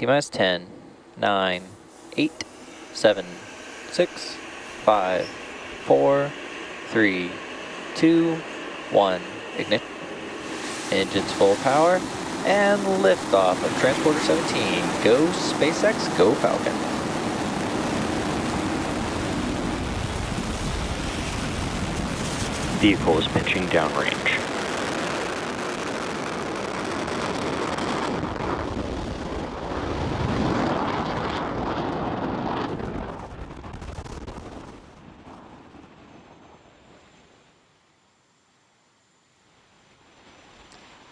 T-minus 10, 9, 8, 7, 6, 5, 4, 3, 2, 1. Ignition. Engines full power. And liftoff of Transporter 17. Go SpaceX, go Falcon. Vehicle is pitching downrange.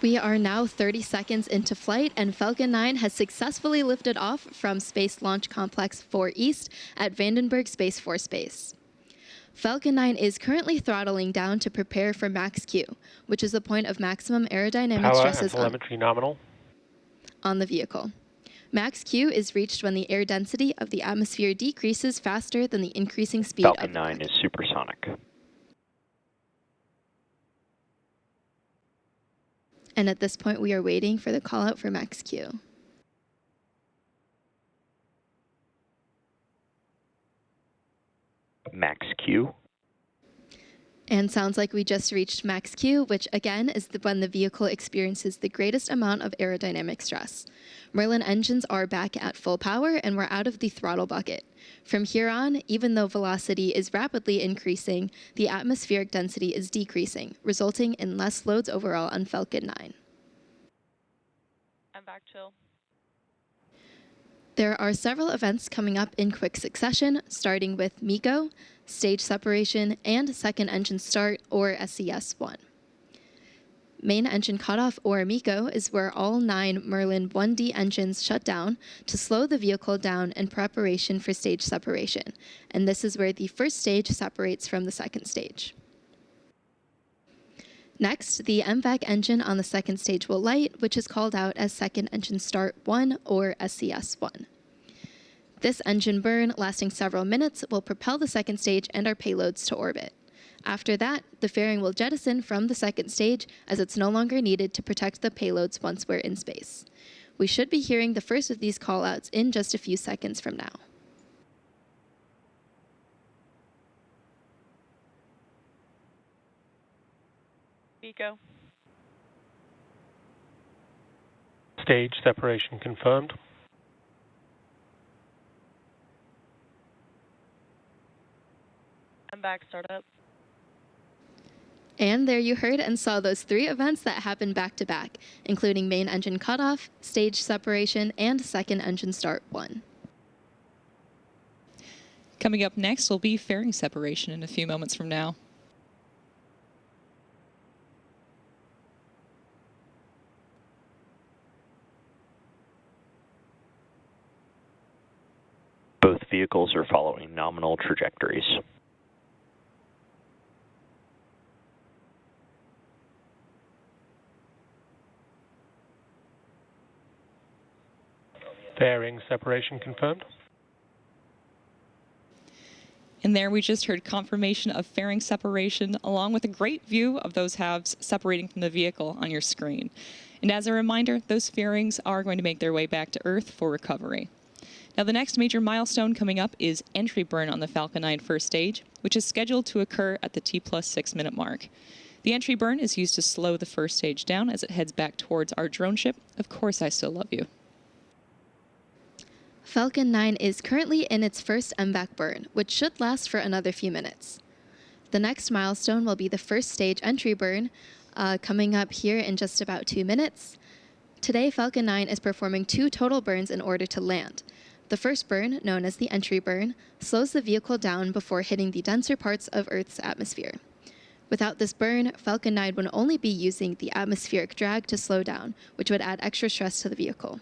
We are now 30 seconds into flight, and Falcon 9 has successfully lifted off from Space Launch Complex 4 East at Vandenberg Space Force Base. Falcon 9 is currently throttling down to prepare for max Q, which is the point of maximum aerodynamic stresses on the vehicle. Max Q is reached when the air density of the atmosphere decreases faster than the increasing speed of Falcon 9 is supersonic. And at this point, we are waiting for the call out for max Q. Max Q. And sounds like we just reached max Q, which again is when the vehicle experiences the greatest amount of aerodynamic stress. Merlin engines are back at full power and we're out of the throttle bucket. From here on, even though velocity is rapidly increasing, the atmospheric density is decreasing, resulting in less loads overall on Falcon 9. I'm back chill. There are several events coming up in quick succession, starting with MECO, stage separation, and second engine start, or SES-1. Main engine cutoff, or MECO, is where all 9 Merlin 1D engines shut down to slow the vehicle down in preparation for stage separation, and this is where the first stage separates from the second stage. Next, the MVAC engine on the second stage will light, which is called out as second engine start 1, or SES-1. This engine burn, lasting several minutes, will propel the second stage and our payloads to orbit. After that, the fairing will jettison from the second stage as it's no longer needed to protect the payloads once we're in space. We should be hearing the first of these callouts in just a few seconds from now. Nico. Stage separation confirmed. I'm back, startup. And there you heard and saw those 3 events that happened back to back, including main engine cutoff, stage separation, and second engine start 1. Coming up next will be fairing separation in a few moments from now. Both vehicles are following nominal trajectories. Fairing separation confirmed. And there we just heard confirmation of fairing separation along with a great view of those halves separating from the vehicle on your screen. And as a reminder, those fairings are going to make their way back to Earth for recovery. Now the next major milestone coming up is entry burn on the Falcon 9 first stage, which is scheduled to occur at the T+6 minute mark. The entry burn is used to slow the first stage down as it heads back towards our drone ship. Of course, I Still Love You. Falcon 9 is currently in its first MVAC burn, which should last for another few minutes. The next milestone will be the first stage entry burn, coming up here in just about 2 minutes. Today, Falcon 9 is performing 2 total burns in order to land. The first burn, known as the entry burn, slows the vehicle down before hitting the denser parts of Earth's atmosphere. Without this burn, Falcon 9 would only be using the atmospheric drag to slow down, which would add extra stress to the vehicle.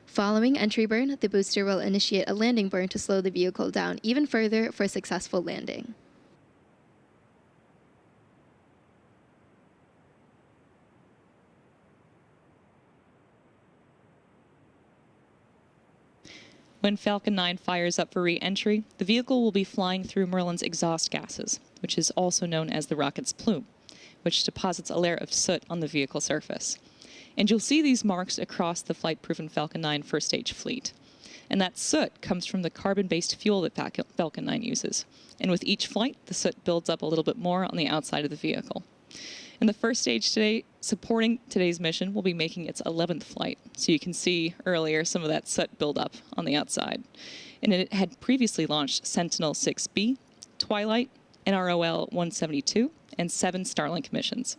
Following entry burn, the booster will initiate a landing burn to slow the vehicle down even further for a successful landing. When Falcon 9 fires up for re-entry, the vehicle will be flying through Merlin's exhaust gases, which is also known as the rocket's plume, which deposits a layer of soot on the vehicle surface. And you'll see these marks across the flight-proven Falcon 9 first stage fleet. And that soot comes from the carbon-based fuel that Falcon 9 uses. And with each flight, the soot builds up a little bit more on the outside of the vehicle. And the first stage today, supporting today's mission, will be making its 11th flight. So you can see earlier some of that soot build up on the outside. And it had previously launched Sentinel-6B, Twilight, NROL-172, and 7 Starlink missions.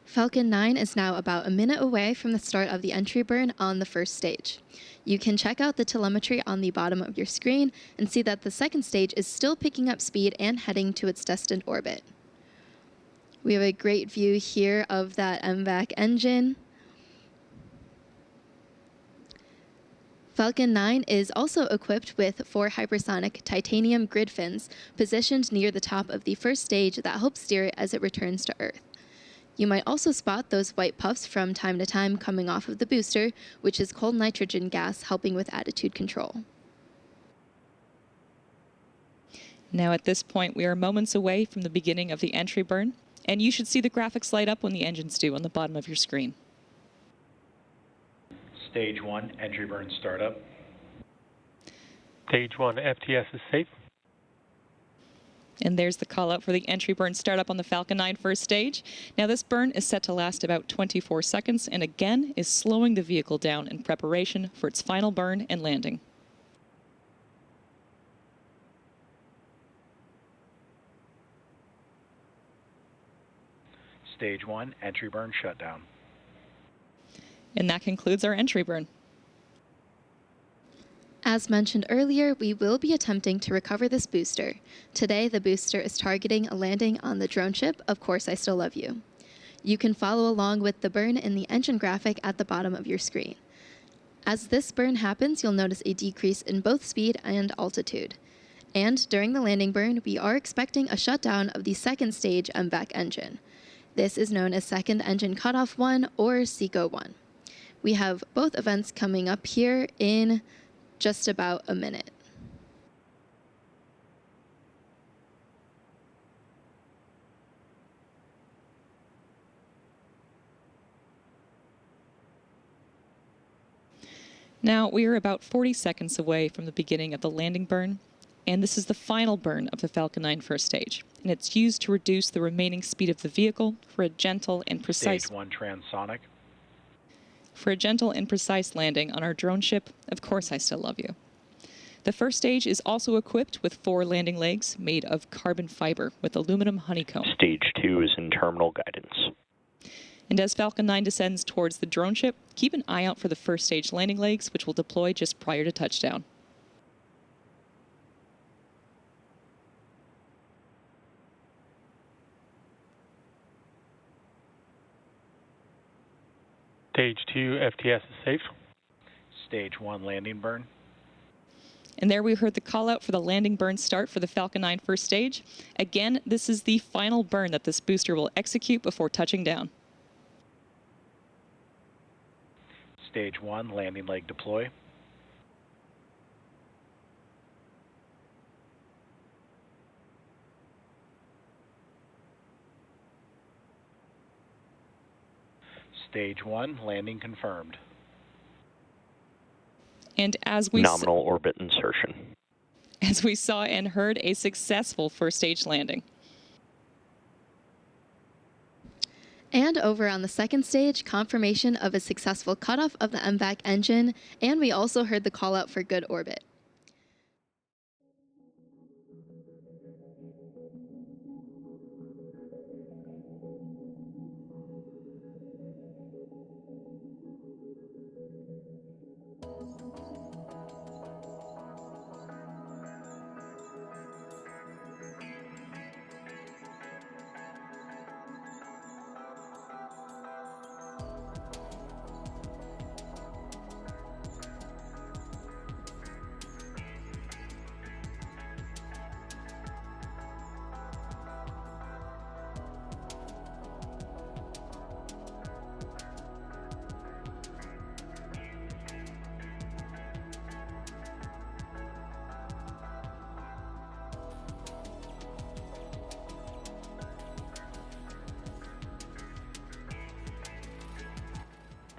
Falcon 9 is now about a minute away from the start of the entry burn on the first stage. You can check out the telemetry on the bottom of your screen and see that the second stage is still picking up speed and heading to its destined orbit. We have a great view here of that MVAC engine. Falcon 9 is also equipped with 4 hypersonic titanium grid fins positioned near the top of the first stage that help steer it as it returns to Earth. You might also spot those white puffs from time to time coming off of the booster, which is cold nitrogen gas helping with attitude control. Now at this point, we are moments away from the beginning of the entry burn, and you should see the graphics light up when the engines do on the bottom of your screen. Stage 1, entry burn startup. Stage 1 FTS is safe. And there's the call out for the entry burn startup on the Falcon 9 first stage. Now this burn is set to last about 24 seconds and again is slowing the vehicle down in preparation for its final burn and landing. Stage 1, entry burn shutdown. And that concludes our entry burn. As mentioned earlier, we will be attempting to recover this booster. Today, the booster is targeting a landing on the drone ship, Of Course I Still Love You. You can follow along with the burn in the engine graphic at the bottom of your screen. As this burn happens, you'll notice a decrease in both speed and altitude. And during the landing burn, we are expecting a shutdown of the second stage MVAC engine. This is known as Second Engine Cutoff 1 or SECO 1. We have both events coming up here in just about a minute. Now, we are about 40 seconds away from the beginning of the landing burn, and this is the final burn of the Falcon 9 first stage, and it's used to reduce the remaining speed of the vehicle for a gentle and precise... Stage 1 transonic. For a gentle and precise landing on our drone ship, Of Course I Still Love You. The first stage is also equipped with 4 landing legs made of carbon fiber with aluminum honeycomb. Stage 2 is in terminal guidance. And as Falcon 9 descends towards the drone ship, keep an eye out for the first stage landing legs, which will deploy just prior to touchdown. Stage 2 FTS is safe. Stage 1 landing burn. And there we heard the call out for the landing burn start for the Falcon 9 first stage. Again, this is the final burn that this booster will execute before touching down. Stage 1 landing leg deploy. Stage 1 landing confirmed. And as we Nominal orbit insertion. As we saw and heard, a successful first stage landing. And over on the second stage, confirmation of a successful cutoff of the MVAC engine, and we also heard the call out for good orbit.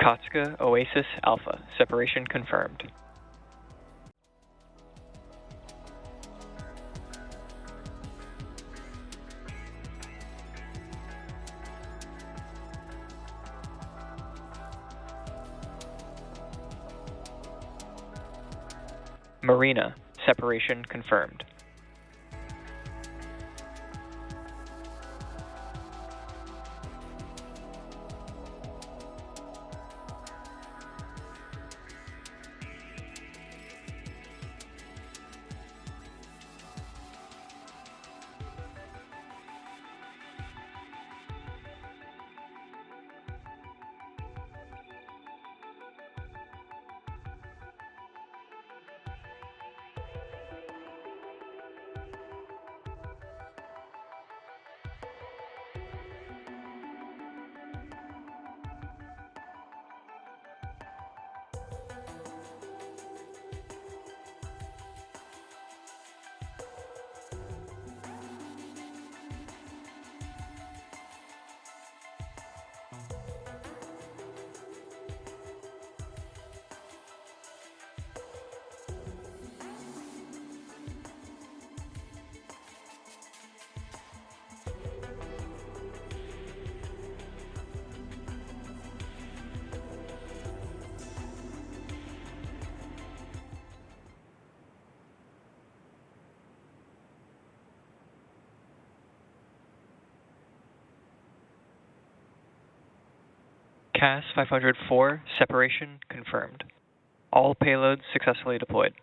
KOSTKA Oasis Alpha, separation confirmed. Marina, separation confirmed. CAS 504, separation confirmed. All payloads successfully deployed.